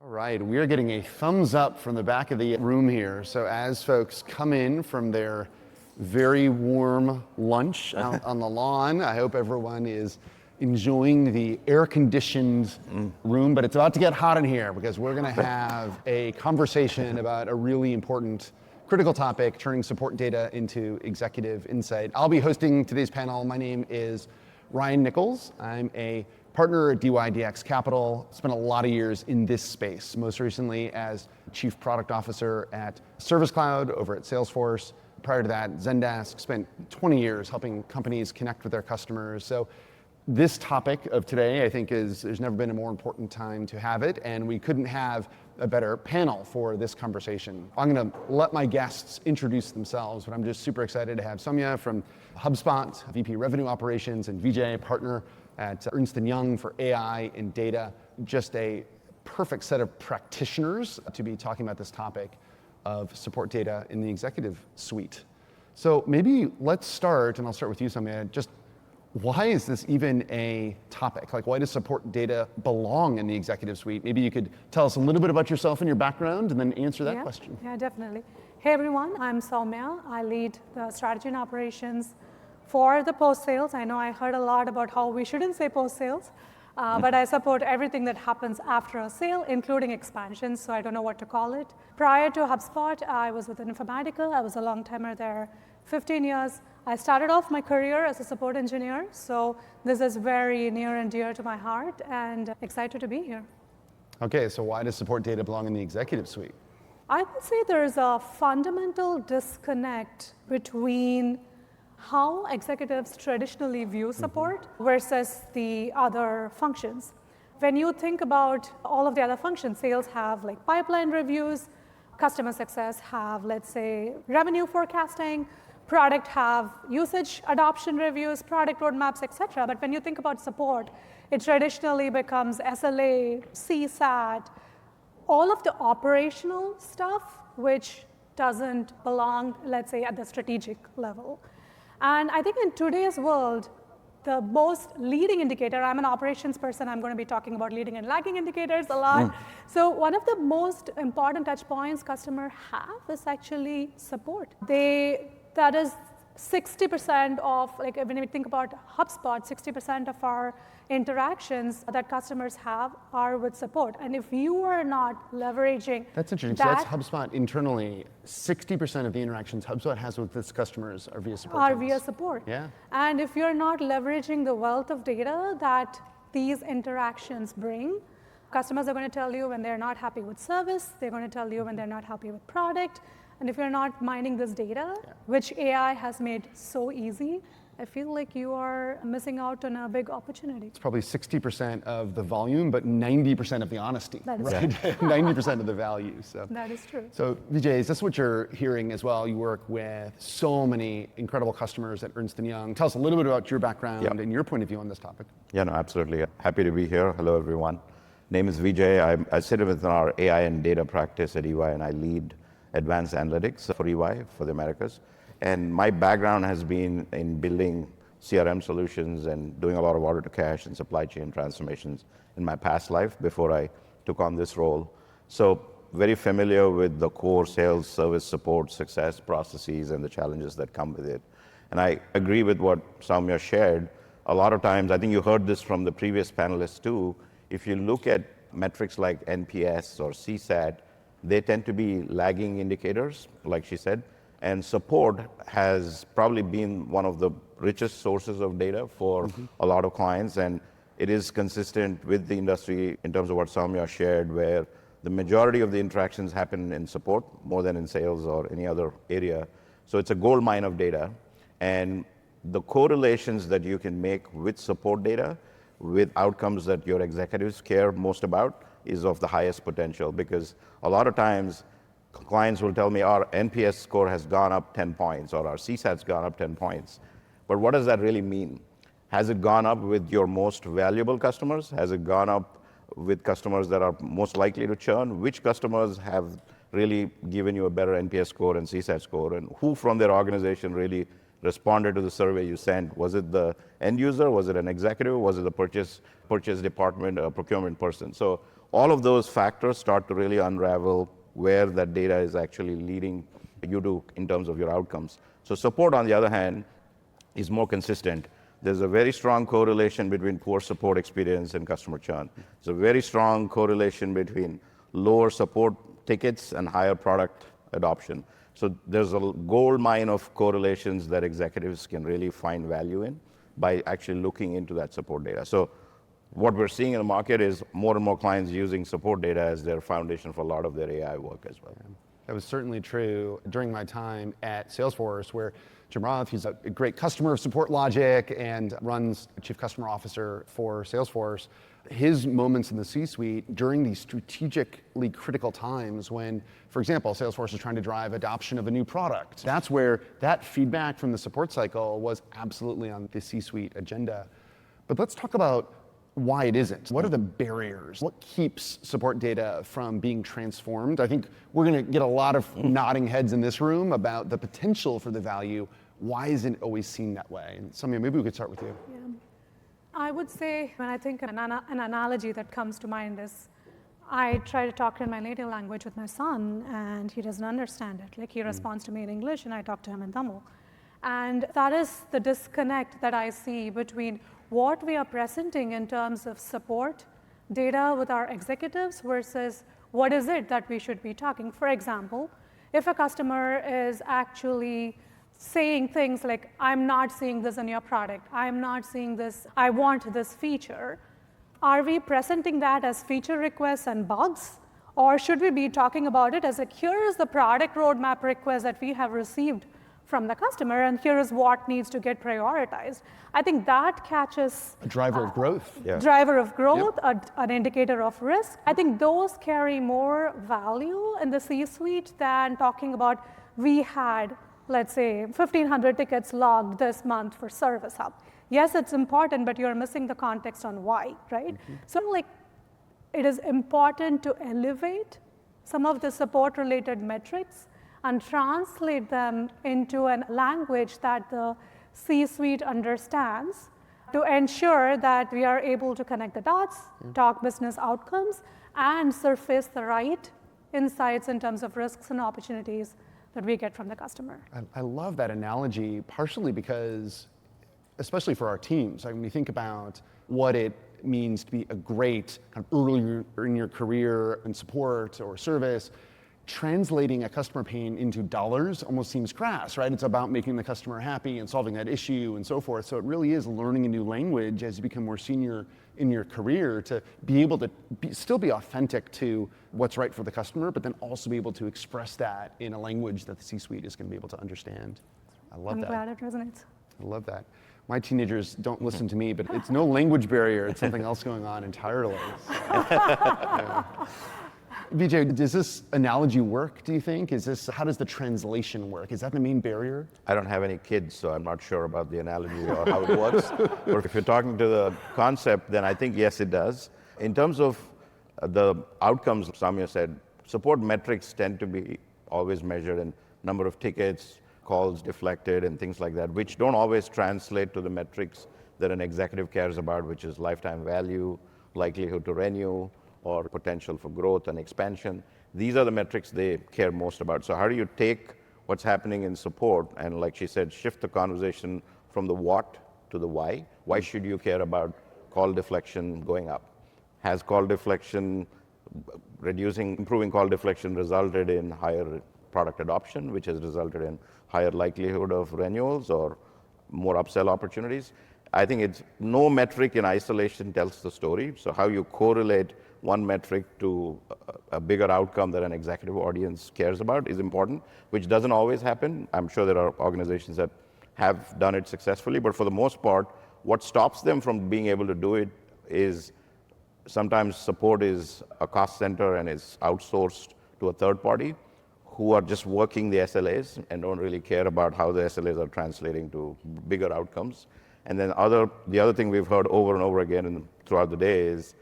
All right, we are getting a thumbs up from the back of the room here. So as folks come in from their very warm lunch out on the lawn, I hope everyone is enjoying the air-conditioned room, but it's about to get hot in here because we're gonna have a conversation about a really important critical topic, turning support data into executive insight. I'll be hosting today's panel. My name is Ryan Nichols. I'm a partner at DYDX Capital, spent a lot of years in this space, most recently as Chief Product Officer at Service Cloud over at Salesforce. Prior to that, Zendesk, spent 20 years helping companies connect with their customers. So this topic of today, I think, there's never been a more important time to have it, and we couldn't have a better panel for this conversation. I'm gonna let my guests introduce themselves, but I'm just super excited to have Sowmya from HubSpot, VP Revenue Operations, and Vijay, partner at Ernst Young for AI and data. Just a perfect set of practitioners to be talking about this topic of support data in the executive suite. So maybe let's start, and I'll start with you, Sowmya. Just why is this even a topic? Like, why does support data belong in the executive suite? Maybe you could tell us a little bit about yourself and your background and then answer that question. Yeah, definitely. Hey everyone, I'm Sowmya. I lead the strategy and operations for the post-sales. I know I heard a lot about how we shouldn't say post-sales, but I support everything that happens after a sale, including expansions, so I don't know what to call it. Prior to HubSpot, I was with Informatica. I was a long-timer there, 15 years. I started off my career as a support engineer, so this is very near and dear to my heart, and excited to be here. Okay, so why does support data belong in the executive suite? I would say there's a fundamental disconnect between how executives traditionally view support versus the other functions. When you think about all of the other functions, sales have like pipeline reviews, customer success have, let's say, revenue forecasting, product have usage adoption reviews, product roadmaps, etc. But when you think about support, it traditionally becomes SLA, CSAT, all of the operational stuff which doesn't belong, let's say, at the strategic level. And I think in today's world, the most leading indicator, I'm an operations person, I'm going to be talking about leading and lagging indicators a lot. So one of the most important touch points customers have is actually support. That is 60% of, like when we think about HubSpot, 60% of our interactions that customers have are with support. And if you are not leveraging That's interesting. So that's HubSpot internally. 60% of the interactions HubSpot has with its customers are via support. Are via support. Yeah. And if you're not leveraging the wealth of data that these interactions bring, customers are going to tell you when they're not happy with service, they're going to tell you when they're not happy with product. And if you're not mining this data, which AI has made so easy, I feel like you are missing out on a big opportunity. It's probably 60% of the volume, but 90% of the honesty, that is right? 90% of the value. So that is true. So Vijay, is this what you're hearing as well? You work with so many incredible customers at Ernst Young. Tell us a little bit about your background and your point of view on this topic. Yeah, no, absolutely. Happy to be here. Hello, everyone. Name is Vijay. I sit within our AI and data practice at EY, and I lead advanced analytics for EY for the Americas. And my background has been in building CRM solutions and doing a lot of order to cash and supply chain transformations in my past life before I took on this role. So very familiar with the core sales, service, support, success processes and the challenges that come with it. And I agree with what Sowmya shared. A lot of times, I think you heard this from the previous panelists too, if you look at metrics like NPS or CSAT, they tend to be lagging indicators, like she said, and support has probably been one of the richest sources of data for a lot of clients, and it is consistent with the industry in terms of what Sowmya shared, where the majority of the interactions happen in support more than in sales or any other area. So it's a gold mine of data, and the correlations that you can make with support data with outcomes that your executives care most about is of the highest potential, because a lot of times clients will tell me our NPS score has gone up 10 points or our CSAT's gone up 10 points. But what does that really mean? Has it gone up with your most valuable customers? Has it gone up with customers that are most likely to churn? Which customers have really given you a better NPS score and CSAT score? And who from their organization really responded to the survey you sent? Was it the end user? Was it an executive? Was it the purchase department, procurement person? So all of those factors start to really unravel where that data is actually leading you to in terms of your outcomes. So support, on the other hand, is more consistent. There's a very strong correlation between poor support experience and customer churn. There's a very strong correlation between lower support tickets and higher product adoption. So there's a gold mine of correlations that executives can really find value in by actually looking into that support data. So what we're seeing in the market is more and more clients using support data as their foundation for a lot of their AI work as well. That was certainly true during my time at Salesforce, where Jim Roth, he's a great customer of Support Logic and runs Chief Customer Officer for Salesforce. His moments in the C-suite during these strategically critical times when, for example, Salesforce is trying to drive adoption of a new product. That's where that feedback from the support cycle was absolutely on the C-suite agenda. But let's talk about why it isn't. What are the barriers? What keeps support data from being transformed? I think we're going to get a lot of nodding heads in this room about the potential for the value. Why isn't it always seen that way? And Sowmya, maybe we could start with you. Yeah. I would say, when I think an analogy that comes to mind is, I try to talk in my native language with my son, and he doesn't understand it. Like, he responds to me in English, and I talk to him in Tamil. And that is the disconnect that I see between what we are presenting in terms of support data with our executives versus what is it that we should be talking. For example, if a customer is actually saying things like, I'm not seeing this in your product, I'm not seeing this, I want this feature, are we presenting that as feature requests and bugs? Or should we be talking about it as, like, here is the product roadmap request that we have received from the customer, and here is what needs to get prioritized. I think that catches a driver of growth. Yeah. Driver of growth, an indicator of risk. I think those carry more value in the C-suite than talking about, we had, let's say, 1,500 tickets logged this month for Service Hub. Yes, it's important, but you're missing the context on why, right? So, like, it is important to elevate some of the support-related metrics and translate them into a language that the C-suite understands to ensure that we are able to connect the dots, talk business outcomes, and surface the right insights in terms of risks and opportunities that we get from the customer. I love that analogy, partially because, especially for our teams, when you think about what it means to be a great kind of earlier in your career in support or service, translating a customer pain into dollars almost seems crass, right? It's about making the customer happy and solving that issue and so forth. So it really is learning a new language as you become more senior in your career to be able to still be authentic to what's right for the customer, but then also be able to express that in a language that the C-suite is going to be able to understand. I love that. I'm glad it resonates. I love that. My teenagers don't listen to me, but it's no language barrier. It's something else going on entirely. So, yeah. Vijay, does this analogy work, do you think? How does the translation work? Is that the main barrier? I don't have any kids, so I'm not sure about the analogy or how it works. But if you're talking to the concept, then I think, yes, it does. In terms of the outcomes, Sowmya said, support metrics tend to be always measured in number of tickets, calls deflected, and things like that, which don't always translate to the metrics that an executive cares about, which is lifetime value, likelihood to renew, or potential for growth and expansion. These are the metrics they care most about. So how do you take what's happening in support and, like she said, shift the conversation from the what to the why? Why should you care about call deflection going up? Has call deflection, improving call deflection resulted in higher product adoption, which has resulted in higher likelihood of renewals or more upsell opportunities? I think it's no metric in isolation tells the story. So how you correlate one metric to a bigger outcome that an executive audience cares about is important, which doesn't always happen. I'm sure there are organizations that have done it successfully, but for the most part, what stops them from being able to do it is sometimes support is a cost center and is outsourced to a third party who are just working the SLAs and don't really care about how the SLAs are translating to bigger outcomes. And then the other thing we've heard over and over again throughout the day is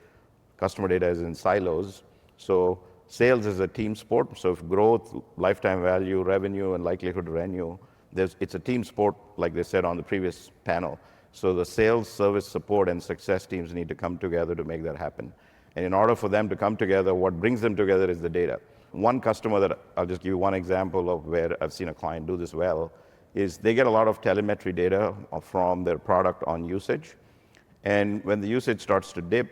customer data is in silos. So sales is a team sport. So if growth, lifetime value, revenue, and likelihood to renew, it's a team sport, like they said on the previous panel. So the sales, service, support, and success teams need to come together to make that happen. And in order for them to come together, what brings them together is the data. One customer that I'll just give you one example of where I've seen a client do this well is they get a lot of telemetry data from their product on usage. And when the usage starts to dip,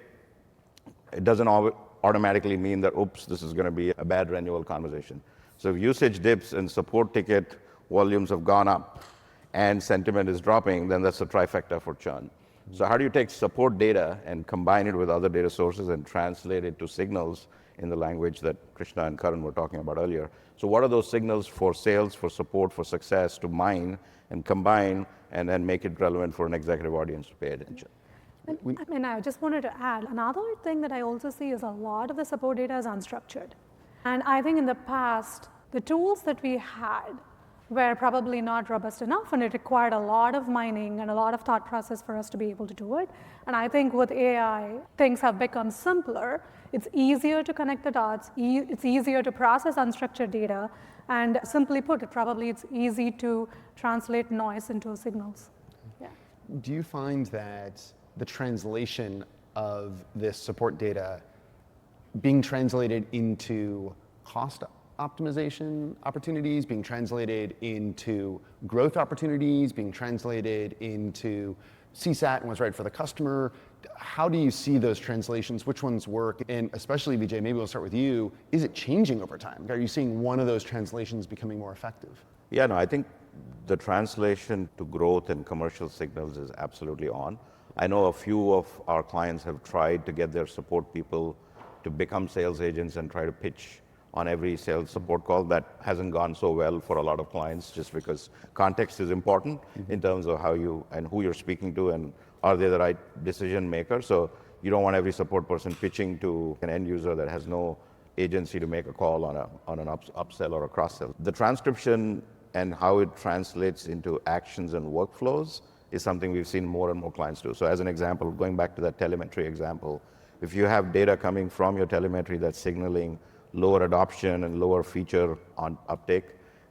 it doesn't automatically mean that, oops, this is going to be a bad renewal conversation. So if usage dips and support ticket volumes have gone up and sentiment is dropping, then that's a trifecta for churn. So how do you take support data and combine it with other data sources and translate it to signals in the language that Krishna and Karan were talking about earlier? So what are those signals for sales, for support, for success to mine and combine and then make it relevant for an executive audience to pay attention? I just wanted to add, another thing that I also see is a lot of the support data is unstructured. And I think in the past, the tools that we had were probably not robust enough, and it required a lot of mining and a lot of thought process for us to be able to do it. And I think with AI, things have become simpler. It's easier to connect the dots. It's easier to process unstructured data. And simply put, it's easy to translate noise into signals. Yeah. Do you find that the translation of this support data being translated into cost optimization opportunities, being translated into growth opportunities, being translated into CSAT and what's right for the customer? How do you see those translations? Which ones work? And especially, Vijay, maybe we'll start with you. Is it changing over time? Are you seeing one of those translations becoming more effective? Yeah, no, I think the translation to growth and commercial signals is absolutely on. I know a few of our clients have tried to get their support people to become sales agents and try to pitch on every sales support call. That hasn't gone so well for a lot of clients, just because context is important in terms of how you and who you're speaking to and are they the right decision maker. So you don't want every support person pitching to an end user that has no agency to make a call on an upsell or a cross-sell. The transcription and how it translates into actions and workflows is something we've seen more and more clients do. So as an example, going back to that telemetry example, if you have data coming from your telemetry that's signaling lower adoption and lower feature on uptake,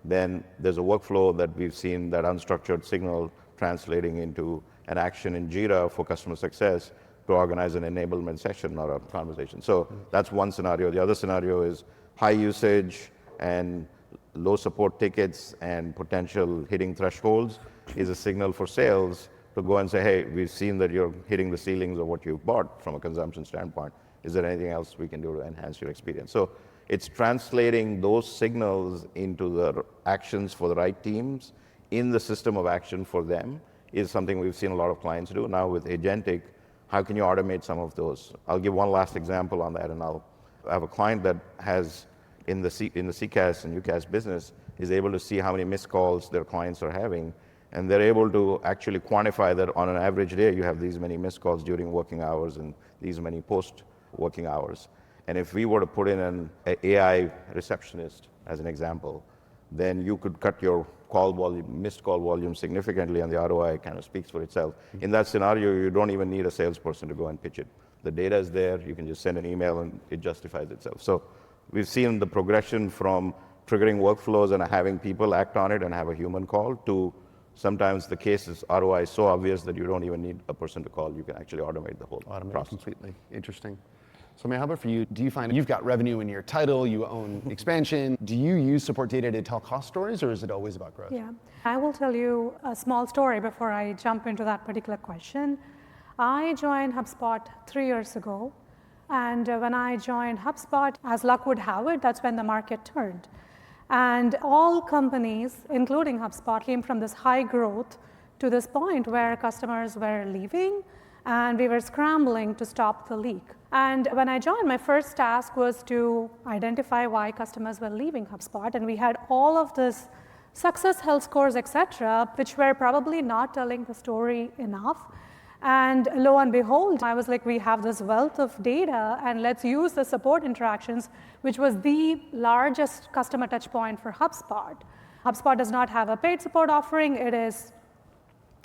then there's a workflow that we've seen, that unstructured signal translating into an action in Jira for customer success to organize an enablement session or a conversation. So that's one scenario. The other scenario is high usage and low support tickets and potential hitting thresholds is a signal for sales to go and say, hey, we've seen that you're hitting the ceilings of what you've bought from a consumption standpoint. Is there anything else we can do to enhance your experience? So it's translating those signals into the actions for the right teams in the system of action for them is something we've seen a lot of clients do. Now with agentic, how can you automate some of those? I'll give one last example on that, and I have a client that has in the CCaaS and UCaaS business is able to see how many missed calls their clients are having, and they're able to actually quantify that on an average day you have these many missed calls during working hours and these many post-working hours. And if we were to put in an AI receptionist as an example, then you could cut your call volume, missed call volume significantly, and the ROI kind of speaks for itself. In that scenario, you don't even need a salesperson to go and pitch it. The data is there, you can just send an email and it justifies itself. So we've seen the progression from triggering workflows and having people act on it and have a human call to sometimes the case is ROI is so obvious that you don't even need a person to call. You can actually automate the whole process. Completely. Interesting. Sowmya, how about for you? Do you find you've got revenue in your title, you own expansion? Do you use support data to tell cost stories, or is it always about growth? Yeah, I will tell you a small story before I jump into that particular question. I joined HubSpot 3 years ago, and when I joined HubSpot, as luck would have it, that's when the market turned. And all companies, including HubSpot, came from this high growth to this point where customers were leaving and we were scrambling to stop the leak. And when I joined, my first task was to identify why customers were leaving HubSpot. And we had all of this success health scores, et cetera, which were probably not telling the story enough. And lo and behold, I was like, we have this wealth of data, and let's use the support interactions, which was the largest customer touch point for HubSpot. HubSpot does not have a paid support offering. It is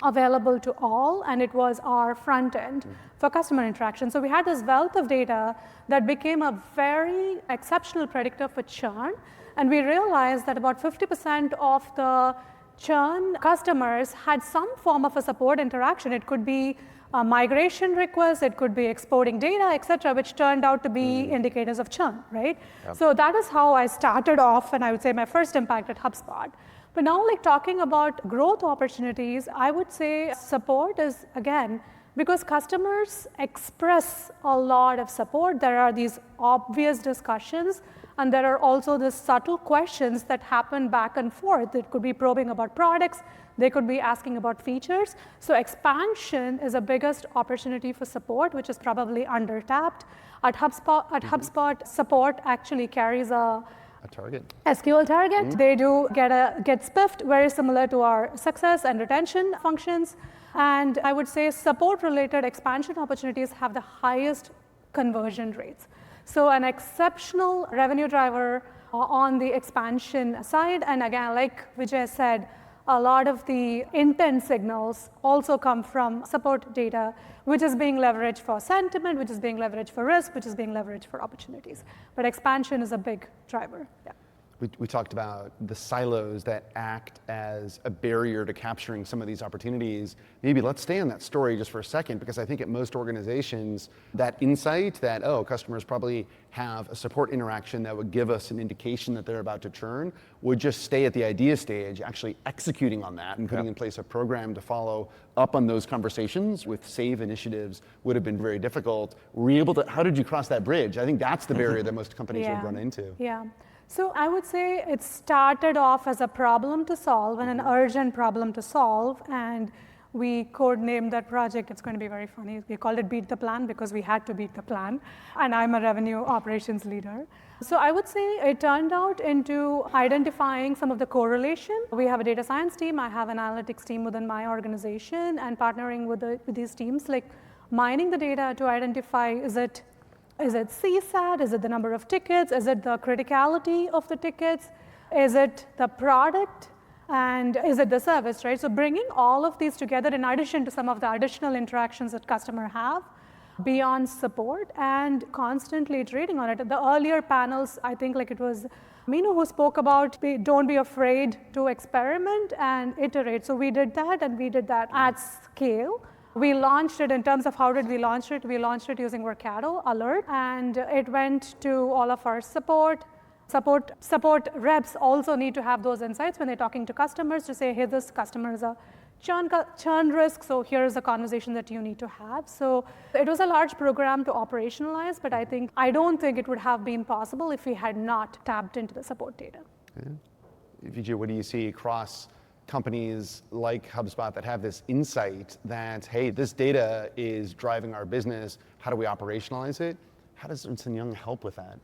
available to all, and it was our front end for customer interaction. So we had this wealth of data that became a very exceptional predictor for churn, and we realized that about 50% of the churn customers had some form of a support interaction. It could be migration requests, it could be exporting data, et cetera, which turned out to be indicators of churn, right? Yep. So that is how I started off, and I would say my first impact at HubSpot. But now, like talking about growth opportunities, I would say support is, again, because customers express a lot of support, there are these obvious discussions, and there are also the subtle questions that happen back and forth. It could be probing about products, they could be asking about features. So expansion is the biggest opportunity for support, which is probably undertapped. At HubSpot, support actually carries a target. SQL target. They do get spiffed, very similar to our success and retention functions. And I would say support-related expansion opportunities have the highest conversion rates. So an exceptional revenue driver on the expansion side. And again, like Vijay said, a lot of the intent signals also come from support data, which is being leveraged for sentiment, which is being leveraged for risk, which is being leveraged for opportunities. But expansion is a big driver. Yeah. We talked about the silos that act as a barrier to capturing some of these opportunities. Maybe let's stay on that story just for a second, because I think at most organizations, that insight that, oh, customers probably have a support interaction that would give us an indication that they're about to churn, would just stay at the idea stage. Actually executing on that and putting in place a program to follow up on those conversations with save initiatives would have been very difficult. Were you able to, how did you cross that bridge? I think that's the barrier that most companies would run into. Yeah. So I would say it started off as a problem to solve and an urgent problem to solve, and we codenamed that project. It's going to be very funny. We called it Beat the Plan because we had to beat the plan, and I'm a revenue operations leader. So I would say it turned out into identifying some of the correlation. We have a data science team, I have an analytics team within my organization, and partnering with these teams, like mining the data to identify, is it CSAT? Is it the number of tickets? Is it the criticality of the tickets? Is it the product? And is it the service, right? So bringing all of these together in addition to some of the additional interactions that customers have beyond support and constantly iterating on it. The earlier panels, I think like it was Meenu who spoke about don't be afraid to experiment and iterate. So we did that, and we did that at scale. We launched it in terms of how did we launch it? We launched it using Workato Alert, and it went to all of our support. Support reps also need to have those insights when they're talking to customers to say, hey, this customer is a churn risk, so here's a conversation that you need to have. So it was a large program to operationalize, but I don't think it would have been possible if we had not tapped into the support data. Yeah. Vijay, what do you see across companies like HubSpot that have this insight that, hey, this data is driving our business, how do we operationalize it? How does Ernst Young help with that?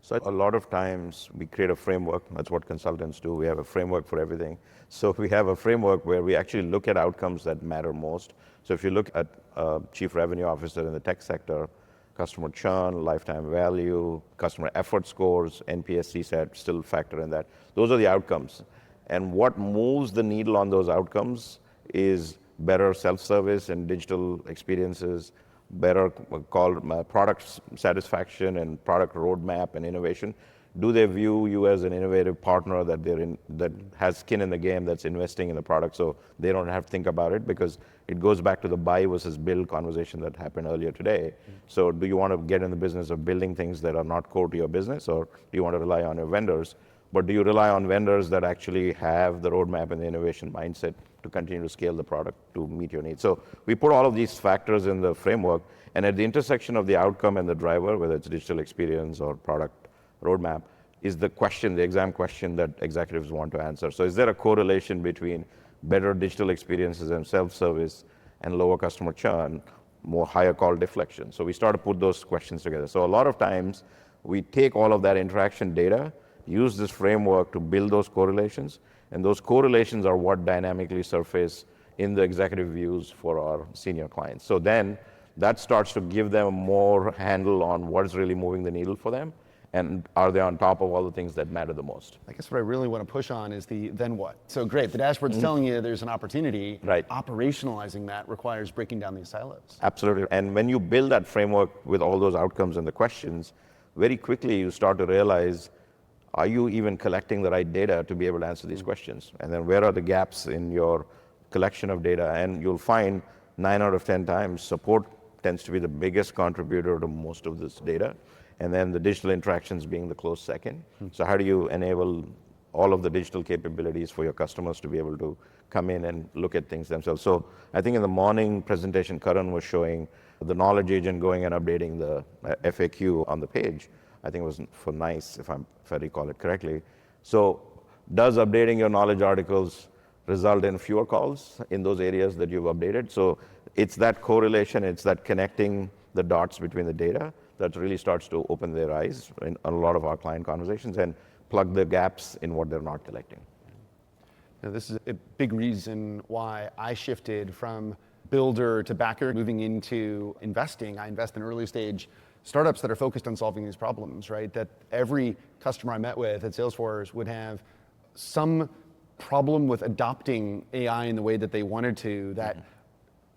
So a lot of times we create a framework. That's what consultants do. We have a framework for everything. So we have a framework where we actually look at outcomes that matter most. So if you look at a chief revenue officer in the tech sector, customer churn, lifetime value, customer effort scores, NPS, CSAT still factor in that. Those are the outcomes. And what moves the needle on those outcomes is better self-service and digital experiences, better product satisfaction and product roadmap and innovation. Do they view you as an innovative partner that has skin in the game, that's investing in the product, so they don't have to think about it? Because it goes back to the buy versus build conversation that happened earlier today. So do you want to get in the business of building things that are not core to your business, or do you want to rely on your vendors? But do you rely on vendors that actually have the roadmap and the innovation mindset to continue to scale the product to meet your needs? So we put all of these factors in the framework, and at the intersection of the outcome and the driver, whether it's digital experience or product roadmap, is the question, the exam question that executives want to answer. So is there a correlation between better digital experiences and self-service and lower customer churn, more higher call deflection? So we start to put those questions together. So a lot of times we take all of that interaction data, use this framework to build those correlations, and those correlations are what dynamically surface in the executive views for our senior clients. So then that starts to give them more handle on what is really moving the needle for them, and are they on top of all the things that matter the most. I guess what I really want to push on is the then what. So great, the dashboard's telling you there's an opportunity. Right. Operationalizing that requires breaking down these silos. Absolutely, and when you build that framework with all those outcomes and the questions, very quickly you start to realize, are you even collecting the right data to be able to answer these questions? And then where are the gaps in your collection of data? And you'll find 9 out of 10 times, support tends to be the biggest contributor to most of this data, and then the digital interactions being the close second. So how do you enable all of the digital capabilities for your customers to be able to come in and look at things themselves? So I think in the morning presentation, Karan was showing the knowledge agent going and updating the FAQ on the page. I think it was for NICE, if I recall it correctly. So does updating your knowledge articles result in fewer calls in those areas that you've updated? So it's that correlation, it's that connecting the dots between the data that really starts to open their eyes in a lot of our client conversations and plug the gaps in what they're not collecting. Now, this is a big reason why I shifted from builder to backer, moving into investing. I invest in early stage startups that are focused on solving these problems, right? That every customer I met with at Salesforce would have some problem with adopting AI in the way that they wanted to that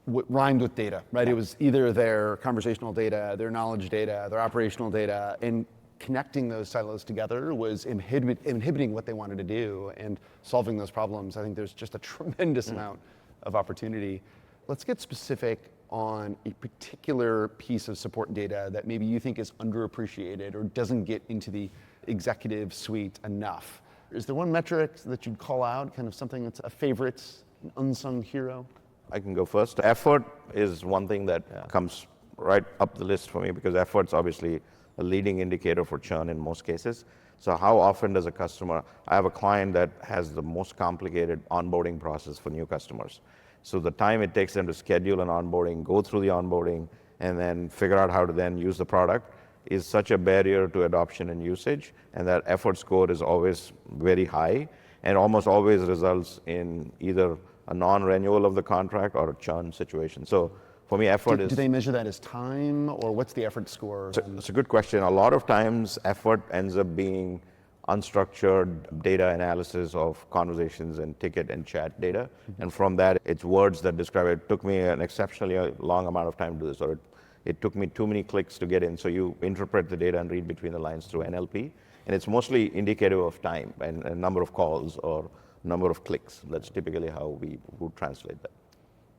rhymed with data, right? It was either their conversational data, their knowledge data, their operational data, and connecting those silos together was inhibiting what they wanted to do and solving those problems. I think there's just a tremendous amount of opportunity. Let's get specific on a particular piece of support data that maybe you think is underappreciated or doesn't get into the executive suite enough. Is there one metric that you'd call out, kind of something that's a favorite, an unsung hero? I can go first. Effort is one thing that comes right up the list for me because effort's obviously a leading indicator for churn in most cases. So how often does a customer, I have a client that has the most complicated onboarding process for new customers. So the time it takes them to schedule an onboarding, go through the onboarding, and then figure out how to then use the product is such a barrier to adoption and usage, and that effort score is always very high and almost always results in either a non-renewal of the contract or a churn situation. So for me, effort is... Do they measure that as time, or what's the effort score? It's a good question. A lot of times, effort ends up being unstructured data analysis of conversations and ticket and chat data. And from that, it's words that describe it. It took me an exceptionally long amount of time to do this, or it took me too many clicks to get in. So you interpret the data and read between the lines through NLP. And it's mostly indicative of time and a number of calls or number of clicks. That's typically how we would translate that.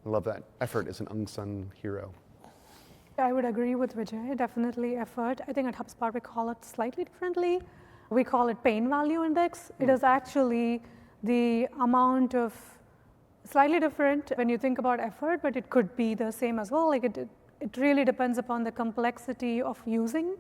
I love that. Effort is an unsung hero. I would agree with Vijay, definitely effort. I think at HubSpot we call it slightly differently. We call it pain value index. It is actually the amount of, slightly different when you think about effort, but it could be the same as well. Like it really depends upon the complexity of using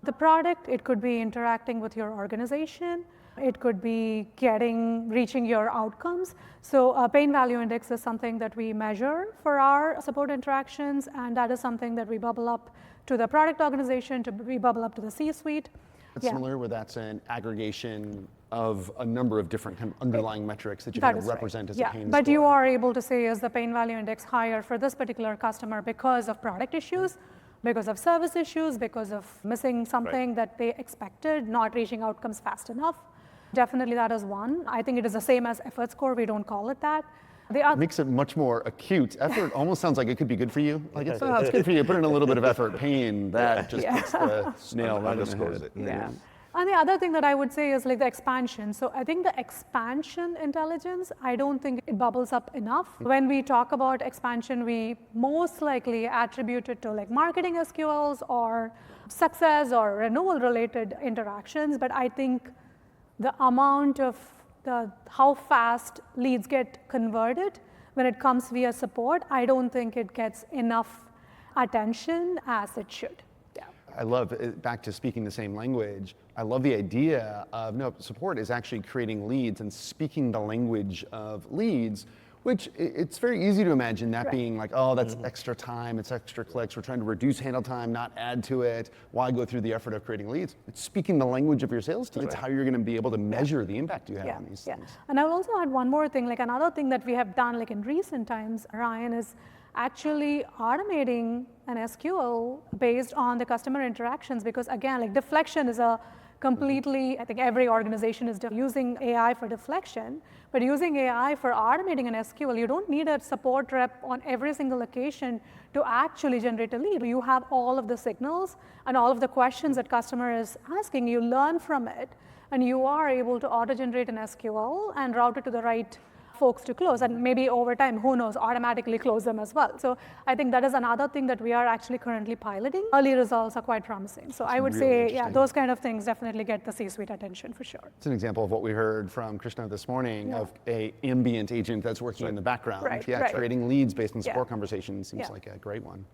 the product. It could be interacting with your organization. It could be reaching your outcomes. So pain value index is something that we measure for our support interactions, and that is something that we bubble up to the product organization, we bubble up to the C-suite. It's similar where that's an aggregation of a number of different kind of underlying metrics that you kind of represent as a pain But score. you are able to say, is the pain value index higher for this particular customer because of product issues, because of service issues, because of missing something that they expected, not reaching outcomes fast enough? Definitely that is one. I think it is the same as effort score. We don't call it that. It makes it much more acute. Effort almost sounds like it could be good for you. Like it's good for you. Put in a little bit of effort. Pain, that just puts the nail right in the head. Yeah. And the other thing that I would say is like the expansion. So I think the expansion intelligence, I don't think it bubbles up enough. When we talk about expansion, we most likely attribute it to like marketing SQLs or success or renewal related interactions. But I think the amount of how fast leads get converted when it comes via support, I don't think it gets enough attention as it should. Yeah. I love, back to speaking the same language, I love the idea of, support is actually creating leads and speaking the language of leads, which it's very easy to imagine that being like, oh, that's extra time, it's extra clicks, we're trying to reduce handle time, not add to it. Why go through the effort of creating leads? It's speaking the language of your sales team. It's how you're going to be able to measure the impact you have on these things. And I will also add one more thing, like another thing that we have done like in recent times, Ryan, is actually automating an SQL based on the customer interactions, because again, like deflection is a completely, I think every organization is using AI for deflection, but using AI for automating an SQL, you don't need a support rep on every single occasion to actually generate a lead. You have all of the signals and all of the questions that customer is asking, you learn from it, and you are able to auto-generate an SQL and route it to the right folks to close, and maybe over time, who knows, automatically close them as well. So I think that is another thing that we are actually currently piloting. Early results are quite promising. So I would say, yeah, those kind of things definitely get the C-suite attention for sure. It's an example of what we heard from Krishna this morning of a ambient agent that's working in the background. Creating leads based on support conversations seems like a great one.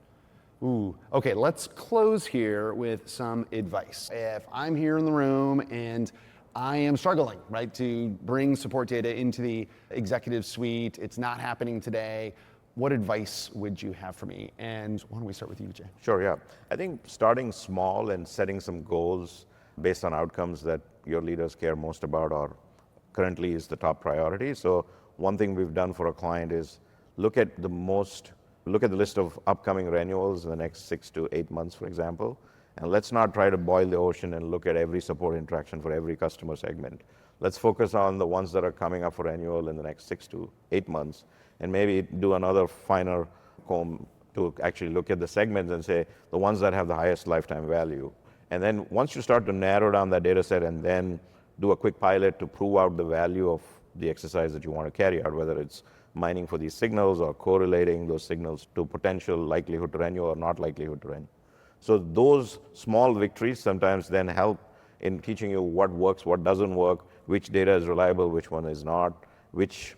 Ooh, okay, let's close here with some advice. If I'm here in the room and I am struggling, right, to bring support data into the executive suite, it's not happening today, what advice would you have for me? And why don't we start with you, Vijay? Sure, yeah. I think starting small and setting some goals based on outcomes that your leaders care most about or currently is the top priority. So one thing we've done for a client is look at the list of upcoming renewals in the next 6 to 8 months, for example, and let's not try to boil the ocean and look at every support interaction for every customer segment. Let's focus on the ones that are coming up for renewal in the next 6 to 8 months, and maybe do another finer comb to actually look at the segments and say the ones that have the highest lifetime value. And then once you start to narrow down that data set and then do a quick pilot to prove out the value of the exercise that you want to carry out, whether it's mining for these signals or correlating those signals to potential likelihood to renew or not likelihood to renew. So those small victories sometimes then help in teaching you what works, what doesn't work, which data is reliable, which one is not, which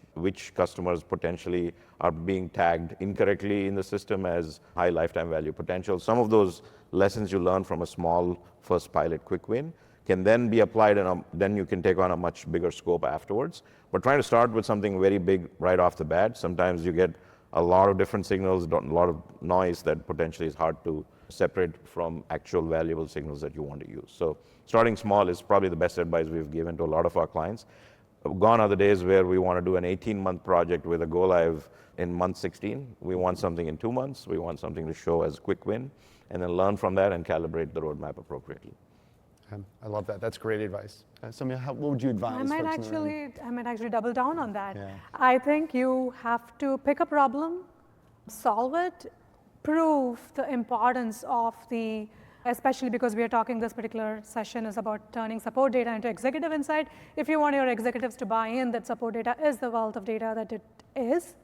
customers potentially are being tagged incorrectly in the system as high lifetime value potential. Some of those lessons you learn from a small first pilot quick win can then be applied and then you can take on a much bigger scope afterwards. But trying to start with something very big right off the bat, sometimes you get a lot of different signals, a lot of noise that potentially is hard to separate from actual valuable signals that you want to use. So starting small is probably the best advice we've given to a lot of our clients. Gone are the days where we want to do an 18-month project with a go live in month 16. We want something in 2 months. We want something to show as a quick win, and then learn from that and calibrate the roadmap appropriately. I love that. That's great advice. Sowmya, what would you advise? I might actually double down on that. Yeah. I think you have to pick a problem, solve it, prove the importance of especially because we are talking this particular session is about turning support data into executive insight. If you want your executives to buy in that support data is the wealth of data that it is,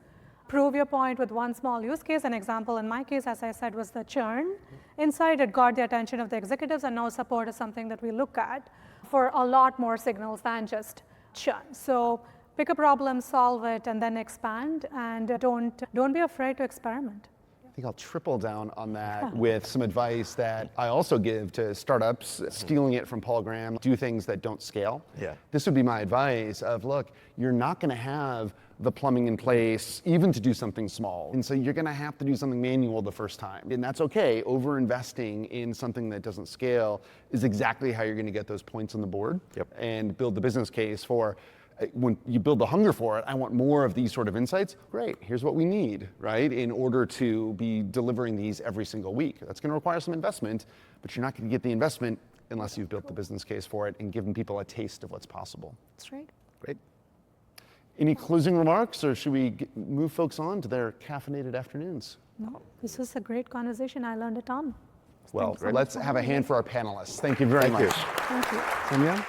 prove your point with one small use case. An example in my case, as I said, was the churn insight. It got the attention of the executives, and now support is something that we look at for a lot more signals than just churn. So pick a problem, solve it, and then expand, and don't be afraid to experiment. I think I'll triple down on that with some advice that I also give to startups, stealing it from Paul Graham, do things that don't scale. Yeah. This would be my advice of, look, you're not going to have the plumbing in place even to do something small. And so you're going to have to do something manual the first time. And that's okay. Over-investing in something that doesn't scale is exactly how you're going to get those points on the board and build the business case for when you build the hunger for it. I want more of these sort of insights. Great, here's what we need, right? In order to be delivering these every single week. That's going to require some investment, but you're not going to get the investment unless you've built the business case for it and given people a taste of what's possible. That's right. Great. Any closing remarks, or should we move folks on to their caffeinated afternoons? No, this was a great conversation. I learned a ton. Well, let's have a hand for our panelists. Thank you very much. Thank you. Sowmya?